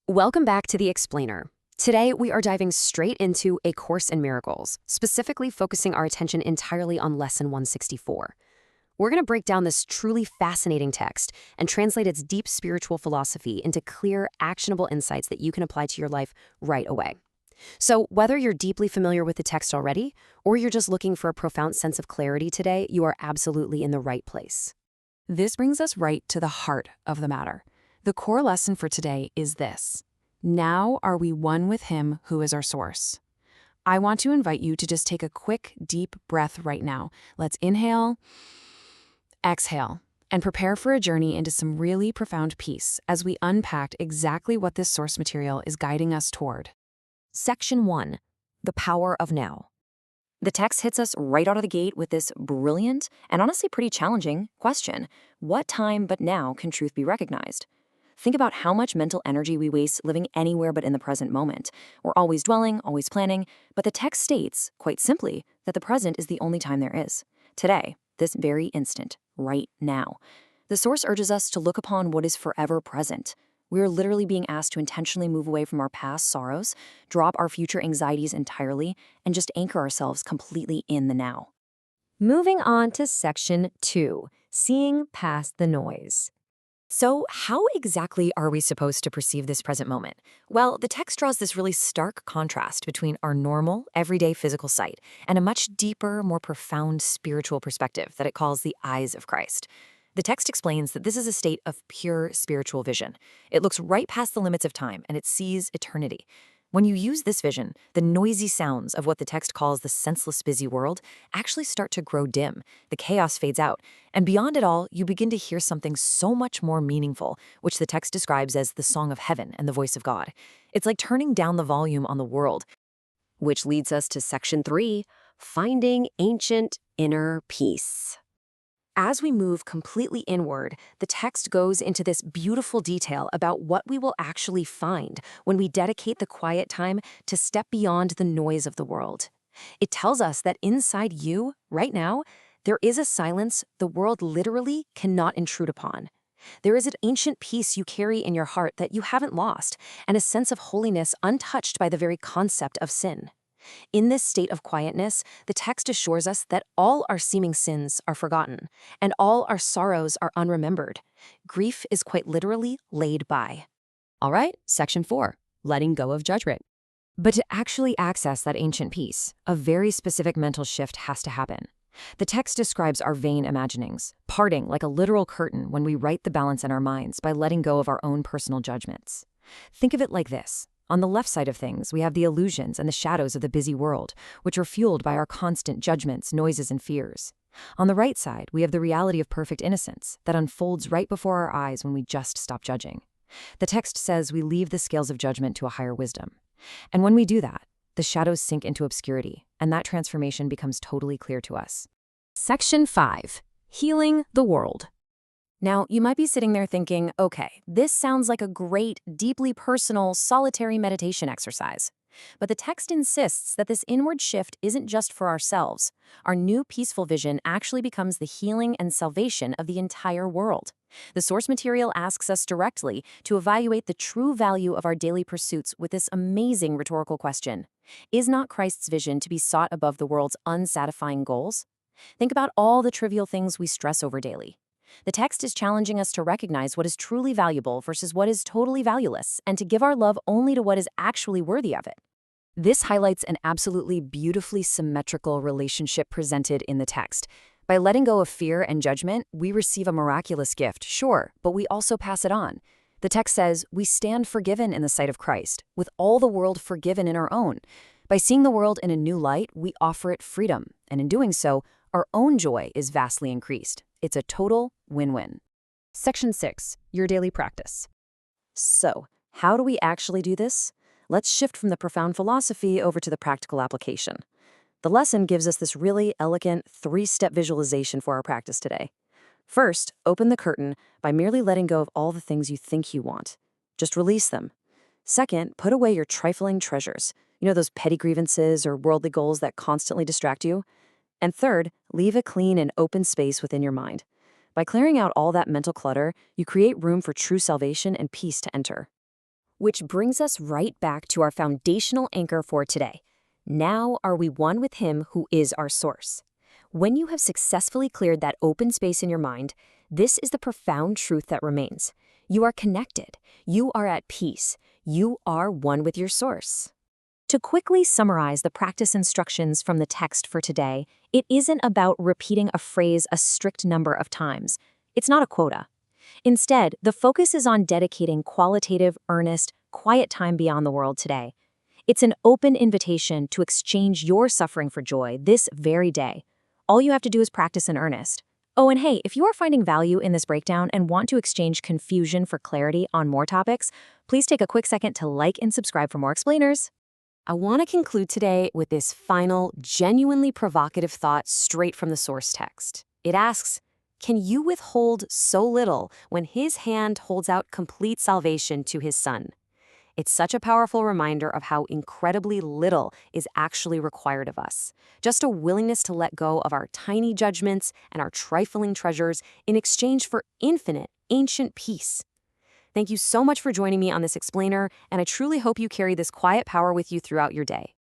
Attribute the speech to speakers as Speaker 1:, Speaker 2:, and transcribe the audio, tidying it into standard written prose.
Speaker 1: Welcome back to The Explainer. Today, we are diving straight into A Course in Miracles, specifically focusing our attention entirely on Lesson 164. We're going to break down this truly fascinating text and translate its deep spiritual philosophy into clear, actionable insights that you can apply to your life right away. So, whether you're deeply familiar with the text already, or you're just looking for a profound sense of clarity today, you are absolutely in the right place.
Speaker 2: This brings us right to the heart of the matter. The core lesson for today is this: now are we one with Him who is our source. I want to invite you to just take a quick, deep breath right now. Let's inhale, exhale, and prepare for a journey into some really profound peace as we unpack exactly what this source material is guiding us toward.
Speaker 3: Section 1. The Power of Now. The text hits us right out of the gate with this brilliant and honestly pretty challenging question: what time but now can truth be recognized? Think about how much mental energy we waste living anywhere but in the present moment. We're always dwelling, always planning, but the text states, quite simply, that the present is the only time there is. Today, this very instant, right now. The source urges us to look upon what is forever present. We are literally being asked to intentionally move away from our past sorrows, drop our future anxieties entirely, and just anchor ourselves completely in the now.
Speaker 4: Moving on to Section 2, Seeing Past the Noise.
Speaker 3: So how exactly are we supposed to perceive this present moment? Well, the text draws this really stark contrast between our normal, everyday physical sight and a much deeper, more profound spiritual perspective that it calls the eyes of Christ. The text explains that this is a state of pure spiritual vision. It looks right past the limits of time and it sees eternity. When you use this vision, the noisy sounds of what the text calls the senseless busy world actually start to grow dim. The chaos fades out, and beyond it all, you begin to hear something so much more meaningful, which the text describes as the song of heaven and the voice of God. It's like turning down the volume on the world.
Speaker 1: Which leads us to Section 3, Finding Ancient Inner Peace. As we move completely inward, the text goes into this beautiful detail about what we will actually find when we dedicate the quiet time to step beyond the noise of the world. It tells us that inside you, right now, there is a silence the world literally cannot intrude upon. There is an ancient peace you carry in your heart that you haven't lost, and a sense of holiness untouched by the very concept of sin. In this state of quietness, the text assures us that all our seeming sins are forgotten, and all our sorrows are unremembered. Grief is quite literally laid by.
Speaker 4: All right, Section 4, Letting Go of Judgment. But to actually access that ancient peace, a very specific mental shift has to happen. The text describes our vain imaginings, parting like a literal curtain when we right the balance in our minds by letting go of our own personal judgments. Think of it like this. On the left side of things, we have the illusions and the shadows of the busy world, which are fueled by our constant judgments, noises, and fears. On the right side, we have the reality of perfect innocence that unfolds right before our eyes when we just stop judging. The text says we leave the scales of judgment to a higher wisdom. And when we do that, the shadows sink into obscurity, and that transformation becomes totally clear to us.
Speaker 1: Section 5, Healing the World.
Speaker 3: Now, you might be sitting there thinking, okay, this sounds like a great, deeply personal, solitary meditation exercise. But the text insists that this inward shift isn't just for ourselves. Our new peaceful vision actually becomes the healing and salvation of the entire world. The source material asks us directly to evaluate the true value of our daily pursuits with this amazing rhetorical question: is not Christ's vision to be sought above the world's unsatisfying goals? Think about all the trivial things we stress over daily. The text is challenging us to recognize what is truly valuable versus what is totally valueless, and to give our love only to what is actually worthy of it.
Speaker 1: This highlights an absolutely beautifully symmetrical relationship presented in the text. By letting go of fear and judgment, we receive a miraculous gift, sure, but we also pass it on. The text says, we stand forgiven in the sight of Christ, with all the world forgiven in our own. By seeing the world in a new light, we offer it freedom, and in doing so, our own joy is vastly increased. It's a total win-win.
Speaker 4: Section 6, Your Daily Practice.
Speaker 3: So, how do we actually do this? Let's shift from the profound philosophy over to the practical application. The lesson gives us this really elegant 3-step visualization for our practice today. First, open the curtain by merely letting go of all the things you think you want. Just release them. Second, put away your trifling treasures. You know, those petty grievances or worldly goals that constantly distract you. And third, leave a clean and open space within your mind. By clearing out all that mental clutter, you create room for true salvation and peace to enter.
Speaker 1: Which brings us right back to our foundational anchor for today. Now are we one with Him who is our source? When you have successfully cleared that open space in your mind, this is the profound truth that remains. You are connected. You are at peace. You are one with your source. To quickly summarize the practice instructions from the text for today, it isn't about repeating a phrase a strict number of times. It's not a quota. Instead, the focus is on dedicating qualitative, earnest, quiet time beyond the world today. It's an open invitation to exchange your suffering for joy this very day. All you have to do is practice in earnest. Oh, and hey, if you are finding value in this breakdown and want to exchange confusion for clarity on more topics, please take a quick second to like and subscribe for more explainers.
Speaker 4: I want to conclude today with this final, genuinely provocative thought straight from the source text. It asks, can you withhold so little when His hand holds out complete salvation to His Son? It's such a powerful reminder of how incredibly little is actually required of us. Just a willingness to let go of our tiny judgments and our trifling treasures in exchange for infinite, ancient peace. Thank you so much for joining me on this explainer, and I truly hope you carry this quiet power with you throughout your day.